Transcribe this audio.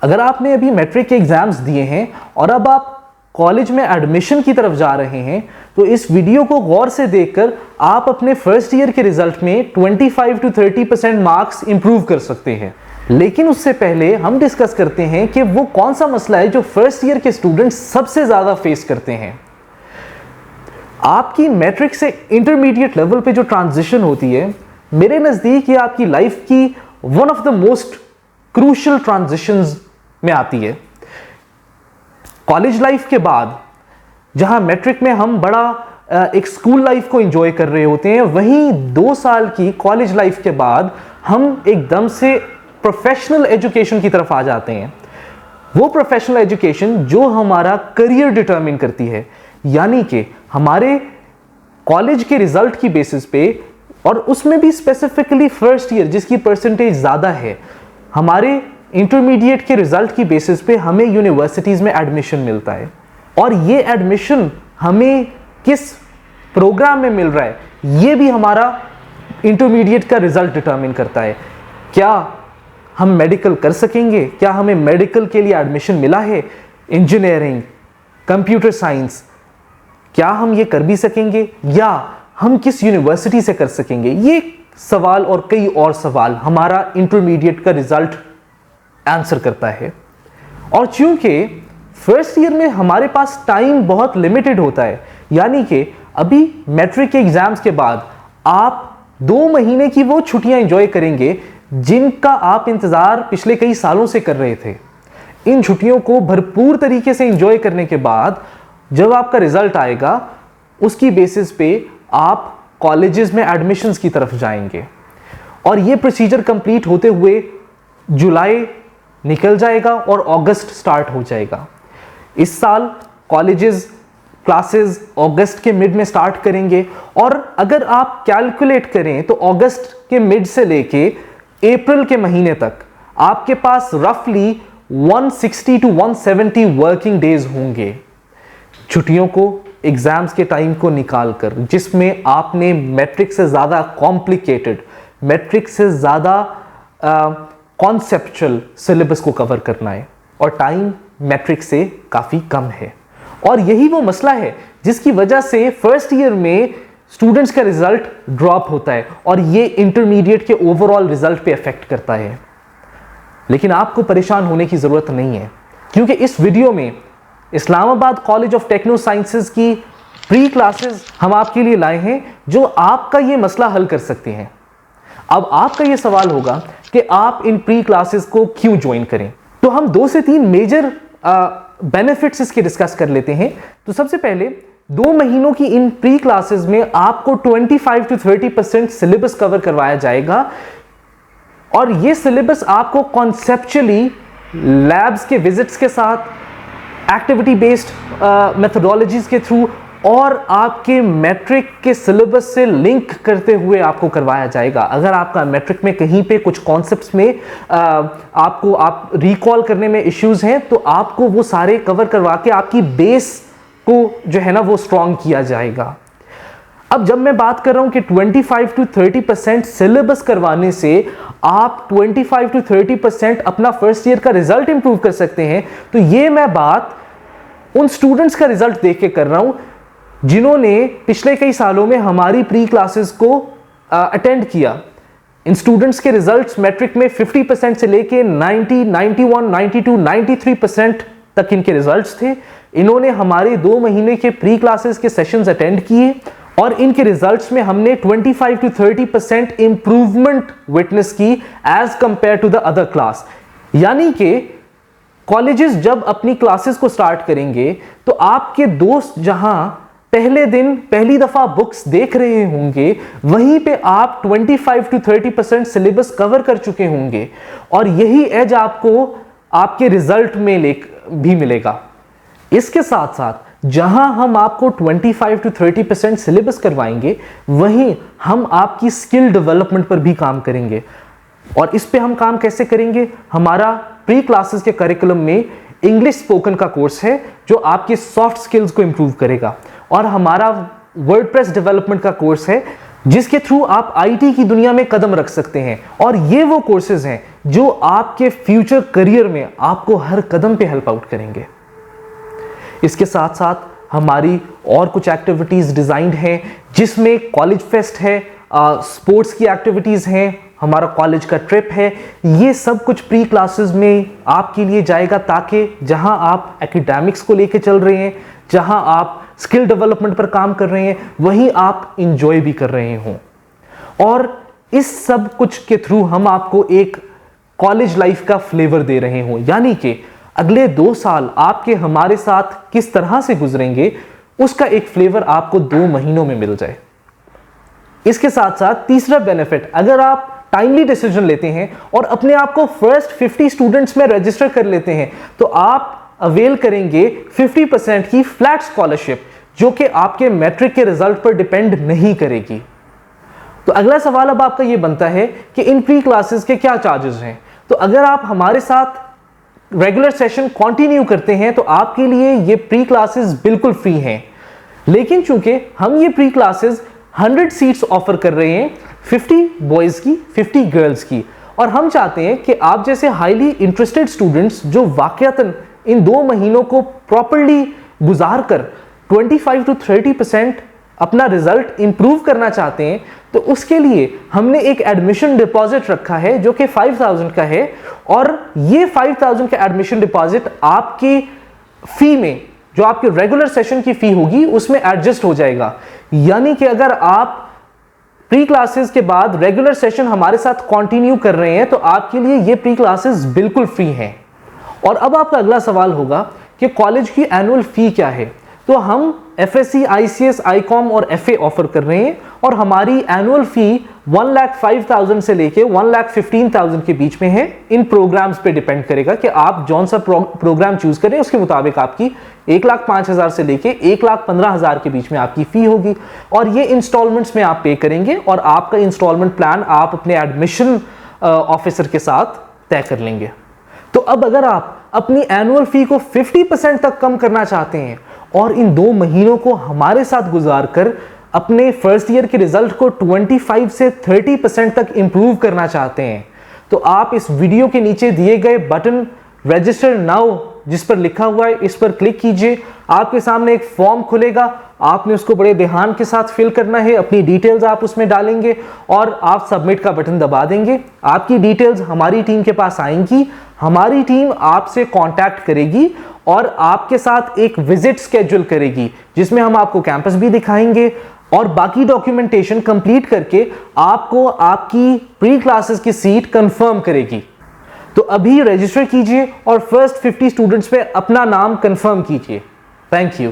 अगर आपने अभी मैट्रिक के एग्जाम्स दिए हैं और अब आप कॉलेज में एडमिशन की तरफ जा रहे हैं, तो इस वीडियो को गौर से देखकर आप अपने फर्स्ट ईयर के रिजल्ट में 25 to 30% मार्क्स इंप्रूव कर सकते हैं। लेकिन उससे पहले हम डिस्कस करते हैं कि वो कौन सा मसला है जो फर्स्ट ईयर के स्टूडेंट्स सबसे ज्यादा फेस करते हैं। आपकी मैट्रिक से इंटरमीडिएट लेवल पे जो ट्रांजिशन होती है, मेरे नजदीक ये आपकी लाइफ की one of the most crucial transitions में आती है। कॉलेज लाइफ के बाद जहां मैट्रिक में हम बड़ा एक स्कूल लाइफ को एंजॉय कर रहे होते हैं, वहीं 2 साल की कॉलेज लाइफ के बाद हम एकदम से प्रोफेशनल एजुकेशन की तरफ आ जाते हैं। वो प्रोफेशनल एजुकेशन जो हमारा करियर डिटरमिन करती है, यानी कि हमारे कॉलेज के रिजल्ट की बेसिस पे, और उसमें भी स्पेसिफिकली फर्स्ट ईयर जिसकी परसेंटेज ज़्यादा है, हमारे इंटरमीडिएट के रिजल्ट की बेसिस पे हमें यूनिवर्सिटीज़ में एडमिशन मिलता है। और ये एडमिशन हमें किस प्रोग्राम में मिल रहा है, ये भी हमारा इंटरमीडिएट का रिजल्ट डिटरमिन करता है। क्या हम मेडिकल कर सकेंगे, क्या हमें मेडिकल के लिए एडमिशन मिला है, इंजीनियरिंग, कंप्यूटर साइंस, क्या हम ये कर भी सकेंगे, या हम किस यूनिवर्सिटी से कर सकेंगे। ये सवाल और कई और सवाल हमारा इंटरमीडिएट का रिजल्ट आंसर करता है। और चूंकि फर्स्ट ईयर में हमारे पास टाइम बहुत लिमिटेड होता है, यानी कि अभी मैट्रिक के एग्जाम्स के बाद आप 2 महीने की वो छुट्टियां एंजॉय करेंगे जिनका आप इंतजार पिछले कई सालों से कर रहे थे। इन छुट्टियों को भरपूर तरीके से एंजॉय करने के बाद जब आपका रिजल्ट आएगा, उसकी बेसिस पे आप कॉलेजेस में एडमिशंस की तरफ जाएंगे। और ये प्रोसीजर कंप्लीट होते हुए जुलाई निकल जाएगा और अगस्त स्टार्ट हो जाएगा। इस साल कॉलेजेस क्लासेस अगस्त के मिड में स्टार्ट करेंगे, और अगर आप कैलकुलेट करें तो अगस्त के मिड से लेके अप्रैल के महीने तक आपके पास रफली 160 to 170 वर्किंग डेज होंगे छुट्टियों को, एग्जाम्स के टाइम को निकालकर, जिसमें आपने मैट्रिक से ज़्यादा कॉम्प्लिकेटेड, मैट्रिक से ज़्यादा कॉन्सेप्चुअल सिलेबस को कवर करना है, और टाइम मैट्रिक से काफ़ी कम है। और यही वो मसला है जिसकी वजह से फर्स्ट ईयर में स्टूडेंट्स का रिजल्ट ड्रॉप होता है, और ये इंटरमीडिएट के ओवरऑल रिजल्ट पे अफेक्ट करता है। लेकिन आपको परेशान होने की ज़रूरत नहीं है, क्योंकि इस वीडियो में Islamabad college of techno sciences की प्री क्लासेस हम आपके लिए लाए हैं जो आपका ये मसला हल कर सकते हैं। अब आपका ये सवाल होगा कि आप इन प्री क्लासेस को क्यों ज्वाइन करें, तो हम 2 से 3 मेजर बेनिफिट्स इसके डिस्कस कर लेते हैं। तो सबसे पहले 2 महीनों की इन प्री क्लासेस में आपको 25 to 30% सिलेबस कवर करवाया जाएगा, और ये सिलेबस आपको कॉन्सेप्चुअली लैब्स के विजिट्स के साथ, एक्टिविटी बेस्ड मेथोडोलॉजीज के थ्रू, और आपके मैट्रिक के सिलेबस से लिंक करते हुए आपको करवाया जाएगा। अगर आपका मैट्रिक में कहीं पे कुछ कॉन्सेप्ट्स में आप रिकॉल करने में इश्यूज हैं, तो आपको वो सारे कवर करवा के आपकी बेस को जो है ना वो स्ट्रॉन्ग किया जाएगा। अब जब मैं बात कर रहा हूं कि 25 to 30% सिलेबस करवाने से आप 25 to 30% अपना फर्स्ट ईयर का रिजल्ट इंप्रूव कर सकते हैं, तो ये मैं बात उन स्टूडेंट्स का रिजल्ट देख के कर रहा हूं जिन्होंने पिछले कई सालों में हमारी प्री क्लासेस को अटेंड किया। इन स्टूडेंट्स के रिजल्ट्स मैट्रिक में 50% से लेके 90, 91, 92, 93% तक इनके रिजल्ट्स थे। इन्होंने हमारे 2 महीने के प्री क्लासेस के सेशंस अटेंड किए, और इनके रिजल्ट्स में हमने 25 to 30% इंप्रूवमेंट विटनेस की as compared to the other class. यानी कि कॉलेजेस जब अपनी क्लासेस को स्टार्ट करेंगे, तो आपके दोस्त जहां पहले दिन पहली दफा बुक्स देख रहे होंगे, वहीं पे आप 25 to 30% सिलेबस कवर कर चुके होंगे, और यही एज आपको आपके रिजल्ट में भी मिलेगा। इसके साथ साथ जहां हम आपको 25 to 30% सिलेबस करवाएंगे, वहीं हम आपकी स्किल डेवलपमेंट पर भी काम करेंगे। और इस पे हम काम कैसे करेंगे? हमारा प्री क्लासेस के करिकुलम में इंग्लिश स्पोकन का कोर्स है जो आपके सॉफ्ट स्किल्स को इंप्रूव करेगा, और हमारा वर्डप्रेस डेवलपमेंट का कोर्स है जिसके थ्रू आप आईटी की दुनिया में कदम रख सकते हैं। और ये वो कोर्सेज हैं जो आपके फ्यूचर करियर में आपको हर कदम पे हेल्प आउट करेंगे। इसके साथ साथ हमारी और कुछ एक्टिविटीज डिजाइंड हैं, जिसमें कॉलेज फेस्ट है, स्पोर्ट्स की एक्टिविटीज हैं, हमारा कॉलेज का ट्रिप है। ये सब कुछ प्री क्लासेस में आपके लिए जाएगा, ताकि जहां आप एकेडमिक्स को लेके चल रहे हैं, जहां आप स्किल डेवलपमेंट पर काम कर रहे हैं, वहीं आप इंजॉय भी कर रहे हों। और इस सब कुछ के थ्रू हम आपको एक कॉलेज लाइफ का फ्लेवर दे रहे हों, यानी कि अगले 2 साल आपके हमारे साथ किस तरह से गुजरेंगे, उसका एक फ्लेवर आपको 2 महीनों में मिल जाए। इसके साथ साथ तीसरा बेनिफिट, अगर आप टाइमली डिसीजन लेते हैं और अपने आप को फर्स्ट 50 स्टूडेंट्स में रजिस्टर कर लेते हैं, तो आप अवेल करेंगे 50% की फ्लैट स्कॉलरशिप, जो कि आपके मैट्रिक के रिजल्ट पर डिपेंड नहीं करेगी। तो अगला सवाल अब आपका ये बनता है कि इन प्री क्लासेस के क्या चार्जेस हैं। तो अगर आप हमारे साथ रेगुलर सेशन कंटिन्यू करते हैं तो आपके लिए ये प्री क्लासेस बिल्कुल फ्री हैं। लेकिन चूंकि हम ये प्री क्लासेस 100 सीट्स ऑफर कर रहे हैं, 50 बॉयज की, 50 गर्ल्स की, और हम चाहते हैं कि आप जैसे हाईली इंटरेस्टेड स्टूडेंट्स जो वाकयातन इन 2 महीनों को प्रॉपर्ली गुजार कर 25 to 30% अपना रिजल्ट इंप्रूव करना चाहते हैं, तो उसके लिए हमने एक एडमिशन डिपॉजिट रखा है जो कि 5000 का है। और ये 5000 का एडमिशन डिपॉजिट आपकी फी में, जो आपके रेगुलर सेशन की फी होगी, उसमें एडजस्ट हो जाएगा। यानी कि अगर आप प्री क्लासेस के बाद रेगुलर सेशन हमारे साथ कंटिन्यू कर रहे हैं तो आपके लिए ये प्री क्लासेस बिल्कुल फ्री हैं। और अब आपका अगला सवाल होगा कि कॉलेज की एनुअल फी क्या है। तो हम एफएससी, आईसीएस, आईकॉम और एफए ऑफर कर रहे हैं, और हमारी एनुअल फी 1,05,000 से लेके 1,15,000 के बीच में है। इन प्रोग्राम्स पे डिपेंड करेगा कि आप जौन सा प्रोग्राम चूज करें, उसके मुताबिक आपकी 1,05,000 से लेके 1,15,000 के बीच में आपकी फी होगी। और ये इंस्टॉलमेंट्स में आप पे करेंगे, और आपका इंस्टॉलमेंट प्लान आप अपने एडमिशन ऑफिसर के साथ तय कर लेंगे। तो अब अगर आप अपनी एनुअल फी को 50% तक कम करना चाहते हैं और इन 2 महीनों को हमारे साथ गुजार कर अपने फर्स्ट ईयर के रिजल्ट को 25 से 30% तक इंप्रूव करना चाहते हैं, तो आप इस वीडियो के नीचे दिए गए बटन रजिस्टर नाउ जिस पर लिखा हुआ है, इस पर क्लिक कीजिए। आपके सामने एक फॉर्म खुलेगा, आपने उसको बड़े ध्यान के साथ फिल करना है, अपनी डिटेल्स आप उसमें डालेंगे और आप सबमिट का बटन दबा देंगे। आपकी डिटेल्स हमारी टीम के पास आएंगी, हमारी टीम आपसे कांटेक्ट करेगी और आपके साथ एक विजिट स्केड्यूल करेगी, जिसमें हम आपको कैंपस भी दिखाएंगे और बाकी डॉक्यूमेंटेशन कंप्लीट करके आपको आपकी प्री क्लासेस की सीट कंफर्म करेगी। तो अभी रजिस्टर कीजिए और फर्स्ट 50 स्टूडेंट्स पे अपना नाम कंफर्म कीजिए। Thank you.